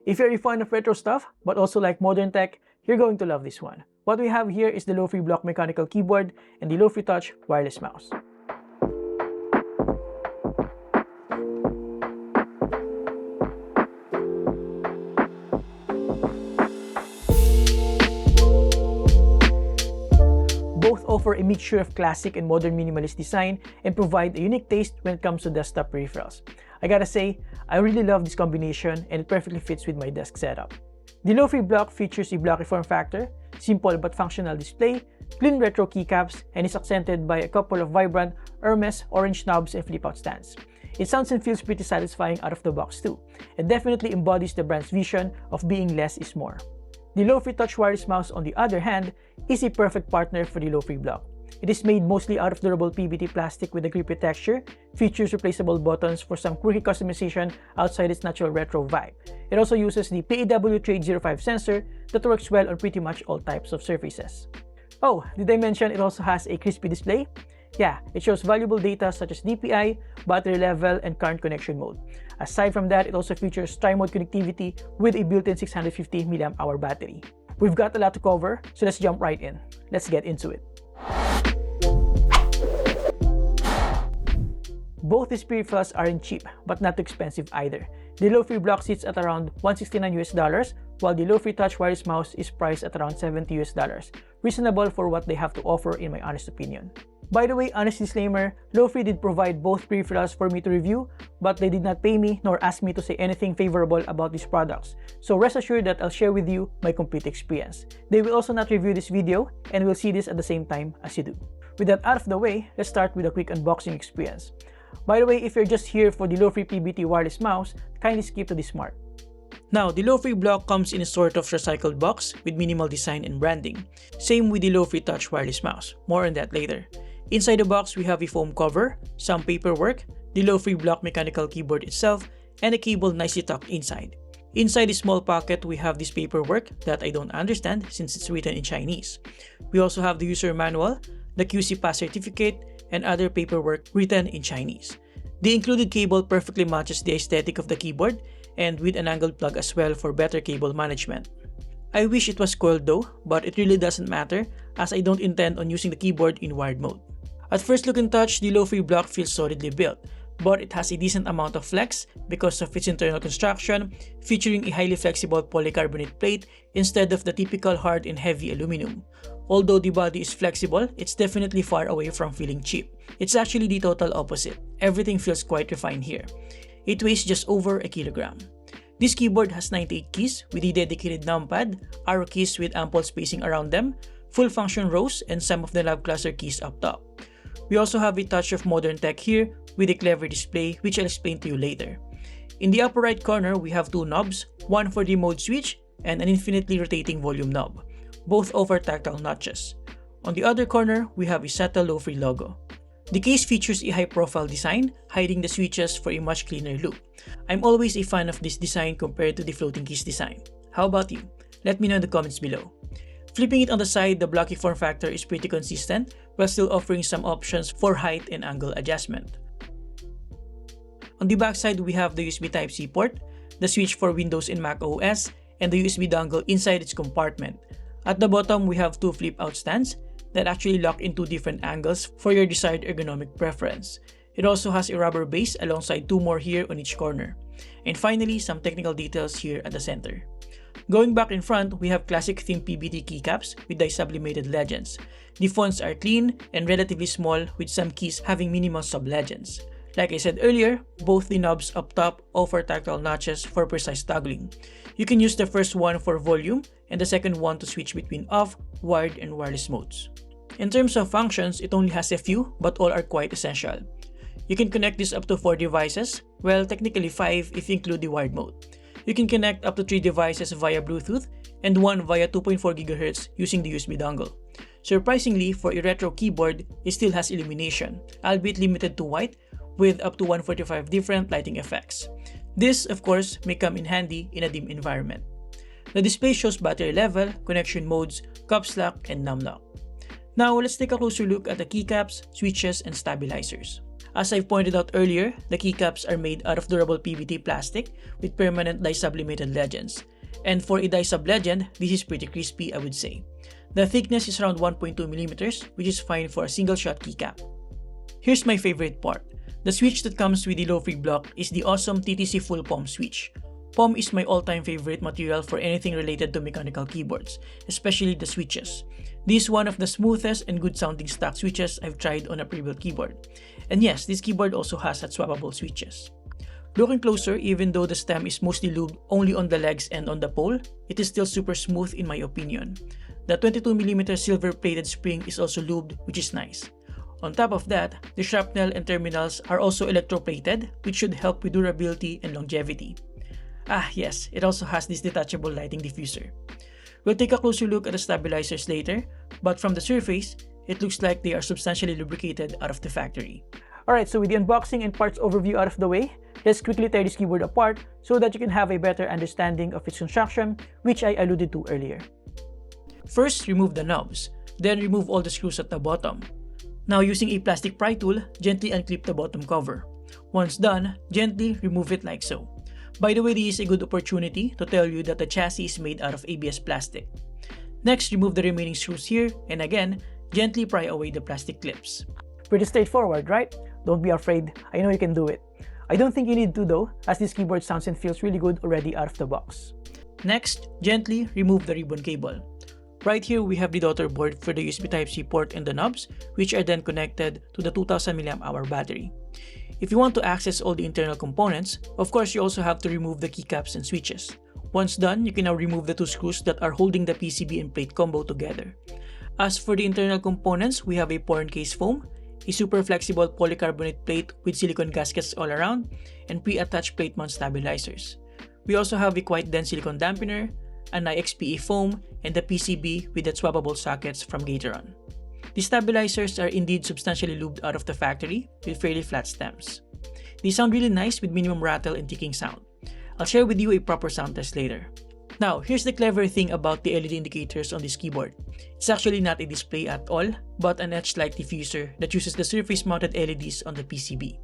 If you're a fan of retro stuff, but also like modern tech, you're going to love this one. What we have here is the Lofree block mechanical keyboard and the Lofree Touch wireless mouse. Both offer a mixture of classic and modern minimalist design and provide a unique taste when it comes to desktop peripherals. I gotta say, I really love this combination and it perfectly fits with my desk setup. The Lofree block features a blocky form factor, simple but functional display, clean retro keycaps, and is accented by a couple of vibrant Hermes orange knobs and flip-out stands. It sounds and feels pretty satisfying out of the box too. It definitely embodies the brand's vision of being less is more. The Lofree Touch wireless mouse, on the other hand, is a perfect partner for the Lofree block. It is made mostly out of durable PBT plastic with a grippy texture, features replaceable buttons for some quirky customization outside its natural retro vibe. It also uses the PAW Trade 05 sensor that works well on pretty much all types of surfaces. Oh, did I mention it also has a crispy display? Yeah, it shows valuable data such as DPI, battery level, and current connection mode. Aside from that, it also features tri-mode connectivity with a built-in 650 mAh battery. We've got a lot to cover, so let's jump right in. Let's get into it. Both these peripherals aren't cheap, but not too expensive either. The Lofree block sits at around $169 while the Lofree Touch wireless mouse is priced at around $70. Reasonable for what they have to offer in my honest opinion. By the way, honest disclaimer, Lofree did provide both peripherals for me to review, but they did not pay me nor ask me to say anything favorable about these products. So rest assured that I'll share with you my complete experience. They will also not review this video and will see this at the same time as you do. With that out of the way, let's start with a quick unboxing experience. By the way, if you're just here for the Lofree PBT wireless mouse, kindly skip to this part. Now, the Lofree block comes in a sort of recycled box with minimal design and branding. Same with the Lofree Touch wireless mouse. More on that later. Inside the box, we have a foam cover, some paperwork, the Lofree block mechanical keyboard itself, and a cable nicely tucked inside. Inside this small pocket, we have this paperwork that I don't understand since it's written in Chinese. We also have the user manual, the QC Pass certificate, and other paperwork written in Chinese. The included cable perfectly matches the aesthetic of the keyboard and with an angled plug as well for better cable management. I wish it was coiled though, but it really doesn't matter as I don't intend on using the keyboard in wired mode. At first look and touch, the Lofree block feels solidly built, but it has a decent amount of flex because of its internal construction, featuring a highly flexible polycarbonate plate instead of the typical hard and heavy aluminum. Although the body is flexible, it's definitely far away from feeling cheap. It's actually the total opposite. Everything feels quite refined here. It weighs just over a kilogram. This keyboard has 98 keys with a dedicated numpad, arrow keys with ample spacing around them, full function rows, and some of the nav cluster keys up top. We also have a touch of modern tech here with a clever display which I'll explain to you later. In the upper right corner, we have two knobs, one for the mode switch and an infinitely rotating volume knob. Both offer tactile notches. On the other corner, we have a subtle Lofree logo. The case features a high-profile design, hiding the switches for a much cleaner look. I'm always a fan of this design compared to the floating keys design. How about you? Let me know in the comments below. Flipping it on the side, the blocky form factor is pretty consistent while still offering some options for height and angle adjustment. On the back side, we have the USB Type-C port, the switch for Windows and Mac OS, and the USB dongle inside its compartment. At the bottom, we have two flip-out stands that actually lock in two different angles for your desired ergonomic preference. It also has a rubber base alongside two more here on each corner. And finally, some technical details here at the center. Going back in front, we have classic theme PBT keycaps with the sublimated legends. The fonts are clean and relatively small with some keys having minimal sub-legends. Like I said earlier, both the knobs up top offer tactile notches for precise toggling. You can use the first one for volume and the second one to switch between off, wired, and wireless modes. In terms of functions, it only has a few, but all are quite essential. You can connect this up to 4 devices, well technically 5 if you include the wired mode. You can connect up to 3 devices via Bluetooth and 1 via 2.4 GHz using the USB dongle. Surprisingly, for a retro keyboard, it still has illumination, albeit limited to white, with up to 145 different lighting effects. This, of course, may come in handy in a dim environment. The display shows battery level, connection modes, caps lock, and num lock. Now, let's take a closer look at the keycaps, switches, and stabilizers. As I've pointed out earlier, the keycaps are made out of durable PBT plastic with permanent dye sublimated legends. And for a dye sub legend, this is pretty crispy, I would say. The thickness is around 1.2mm, which is fine for a single shot keycap. Here's my favorite part. The switch that comes with the Lofree block is the awesome TTC full POM switch. POM is my all-time favorite material for anything related to mechanical keyboards, especially the switches. This is one of the smoothest and good sounding stock switches I've tried on a pre-built keyboard. And yes, this keyboard also has swappable switches. Looking closer, even though the stem is mostly lubed only on the legs and on the pole, it is still super smooth in my opinion. The 22mm silver-plated spring is also lubed, which is nice. On top of that, the shrapnel and terminals are also electroplated, which should help with durability and longevity. Ah yes, it also has this detachable lighting diffuser. We'll take a closer look at the stabilizers later, but from the surface, it looks like they are substantially lubricated out of the factory. Alright, so with the unboxing and parts overview out of the way, let's quickly tear this keyboard apart so that you can have a better understanding of its construction, which I alluded to earlier. First, remove the knobs, then remove all the screws at the bottom. Now using a plastic pry tool, gently unclip the bottom cover. Once done, gently remove it like so. By the way, this is a good opportunity to tell you that the chassis is made out of ABS plastic. Next, remove the remaining screws here, and again, gently pry away the plastic clips. Pretty straightforward, right? Don't be afraid, I know you can do it. I don't think you need to though, as this keyboard sounds and feels really good already out of the box. Next, gently remove the ribbon cable. Right here, we have the daughter board for the USB Type-C port and the knobs, which are then connected to the 2000 mAh battery. If you want to access all the internal components, of course you also have to remove the keycaps and switches. Once done, you can now remove the two screws that are holding the PCB and plate combo together. As for the internal components, we have a porn case foam, a super flexible polycarbonate plate with silicone gaskets all around, and pre-attached plate mount stabilizers. We also have a quite dense silicone dampener, an IXPA foam, and the PCB with the swappable sockets from Gateron. The stabilizers are indeed substantially lubed out of the factory with fairly flat stems. They sound really nice with minimum rattle and ticking sound. I'll share with you a proper sound test later. Now, here's the clever thing about the LED indicators on this keyboard. It's actually not a display at all, but an etched light diffuser that uses the surface-mounted LEDs on the PCB.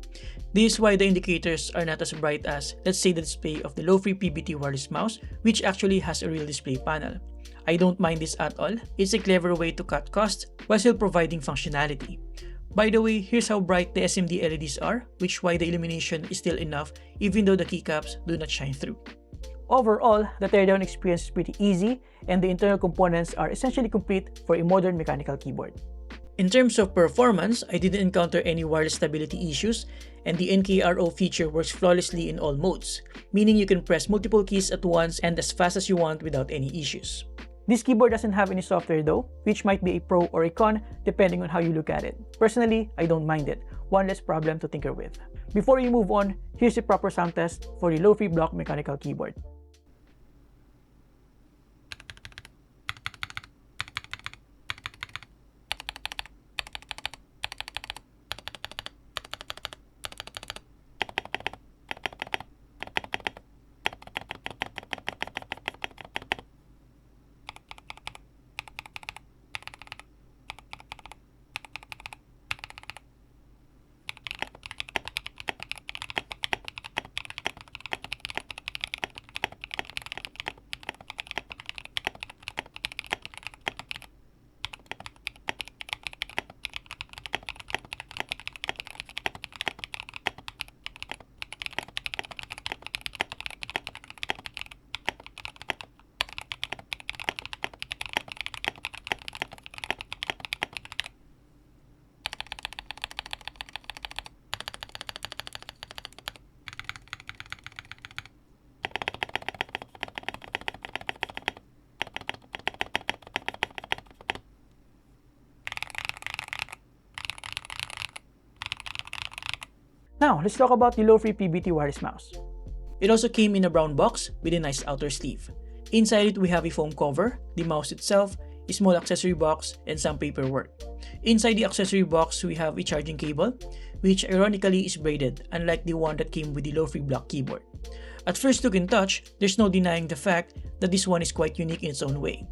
This is why the indicators are not as bright as, let's say, the display of the Lofree PBT wireless mouse, which actually has a real display panel. I don't mind this at all. It's a clever way to cut costs while still providing functionality. By the way, here's how bright the SMD LEDs are, which is why the illumination is still enough even though the keycaps do not shine through. Overall, the teardown experience is pretty easy and the internal components are essentially complete for a modern mechanical keyboard. In terms of performance, I didn't encounter any wireless stability issues and the NKRO feature works flawlessly in all modes, meaning you can press multiple keys at once and as fast as you want without any issues. This keyboard doesn't have any software though, which might be a pro or a con depending on how you look at it. Personally, I don't mind it. One less problem to tinker with. Before you move on, here's a proper sound test for the Lofree block mechanical keyboard. Now, let's talk about the Lofree PBT wireless mouse. It also came in a brown box with a nice outer sleeve. Inside it, we have a foam cover, the mouse itself, a small accessory box, and some paperwork. Inside the accessory box, we have a charging cable, which ironically is braided, unlike the one that came with the Lofree block keyboard. At first look and touch, there's no denying the fact that this one is quite unique in its own way.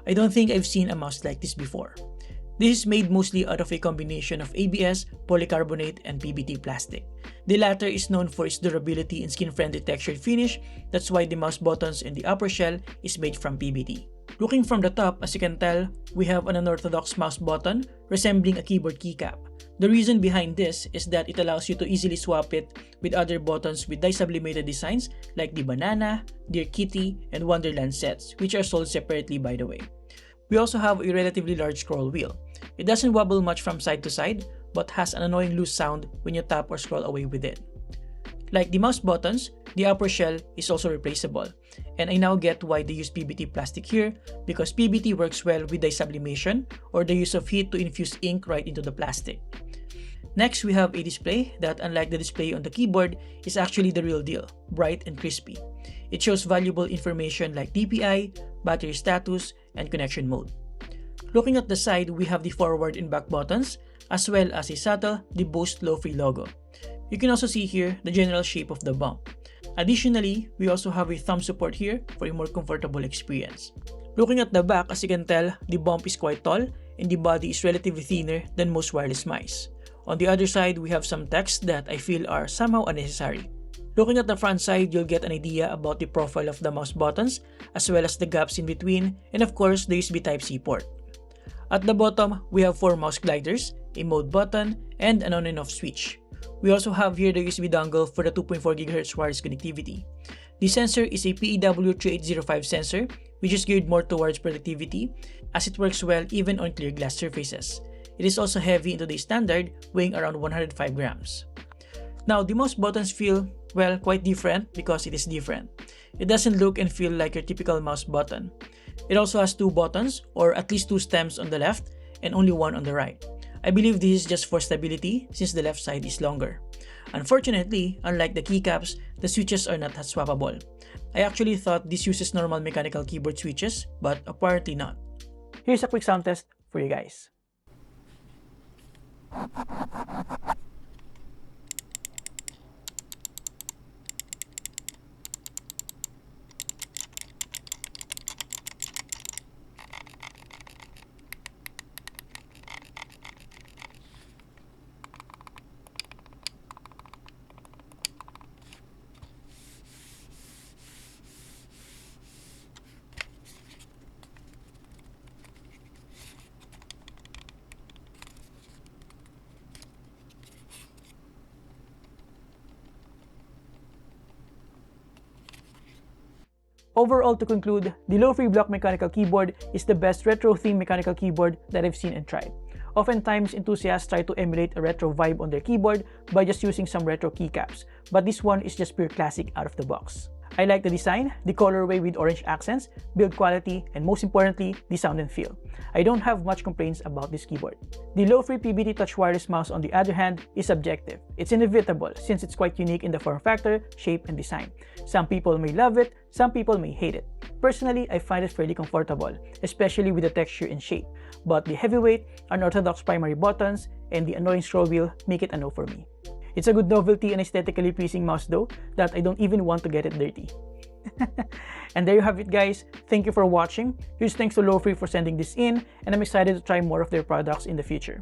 I don't think I've seen a mouse like this before. This is made mostly out of a combination of ABS, polycarbonate, and PBT plastic. The latter is known for its durability and skin-friendly textured finish. That's why the mouse buttons in the upper shell is made from PBT. Looking from the top, as you can tell, we have an unorthodox mouse button resembling a keyboard keycap. The reason behind this is that it allows you to easily swap it with other buttons with dye-sublimated designs like the Banana, Dear Kitty, and Wonderland sets, which are sold separately by the way. We also have a relatively large scroll wheel. It doesn't wobble much from side to side, but has an annoying loose sound when you tap or scroll away with it. Like the mouse buttons, the upper shell is also replaceable, and I now get why they use PBT plastic here, because PBT works well with dye sublimation or the use of heat to infuse ink right into the plastic. Next, we have a display that, unlike the display on the keyboard, is actually the real deal, bright and crispy. It shows valuable information like DPI, battery status, and connection mode. Looking at the side, we have the forward and back buttons, as well as a subtle debossed Lofree logo. You can also see here the general shape of the bump. Additionally, we also have a thumb support here for a more comfortable experience. Looking at the back, as you can tell, the bump is quite tall and the body is relatively thinner than most wireless mice. On the other side, we have some text that I feel are somehow unnecessary. Looking at the front side, you'll get an idea about the profile of the mouse buttons, as well as the gaps in between, and of course, the USB Type-C port. At the bottom, we have 4 mouse gliders, a mode button, and an on and off switch. We also have here the USB dongle for the 2.4 GHz wireless connectivity. The sensor is a PEW3805 sensor, which is geared more towards productivity, as it works well even on clear glass surfaces. It is also heavy in today's standard, weighing around 105 grams. Now, the mouse buttons feel, well, quite different because it is different. It doesn't look and feel like your typical mouse button. It also has 2 buttons, or at least 2 stems on the left, and only 1 on the right. I believe this is just for stability since the left side is longer. Unfortunately, unlike the keycaps, the switches are not as swappable. I actually thought this uses normal mechanical keyboard switches, but apparently not. Here's a quick sound test for you guys. Overall, to conclude, the Lofree block mechanical keyboard is the best retro-themed mechanical keyboard that I've seen and tried. Oftentimes, enthusiasts try to emulate a retro vibe on their keyboard by just using some retro keycaps, but this one is just pure classic out of the box. I like the design, the colorway with orange accents, build quality, and most importantly, the sound and feel. I don't have much complaints about this keyboard. The Lofree PBT Touch Wireless Mouse, on the other hand, is subjective. It's inevitable since it's quite unique in the form factor, shape, and design. Some people may love it, some people may hate it. Personally, I find it fairly comfortable, especially with the texture and shape, but the heavyweight, unorthodox primary buttons, and the annoying scroll wheel make it a no for me. It's a good novelty and aesthetically pleasing mouse though, that I don't even want to get it dirty. And there you have it guys, thank you for watching. Huge thanks to Lofree for sending this in, and I'm excited to try more of their products in the future.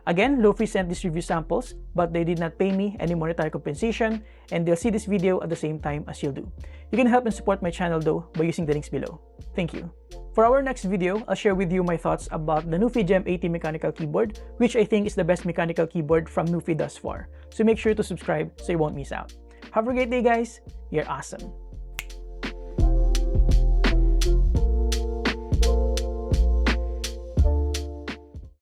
Again, Lofree sent these review samples, but they did not pay me any monetary compensation, and they'll see this video at the same time as you'll do. You can help and support my channel though by using the links below. Thank you. For our next video, I'll share with you my thoughts about the Lofree Gem 80 mechanical keyboard, which I think is the best mechanical keyboard from Lofree thus far. So make sure to subscribe so you won't miss out. Have a great day guys, you're awesome!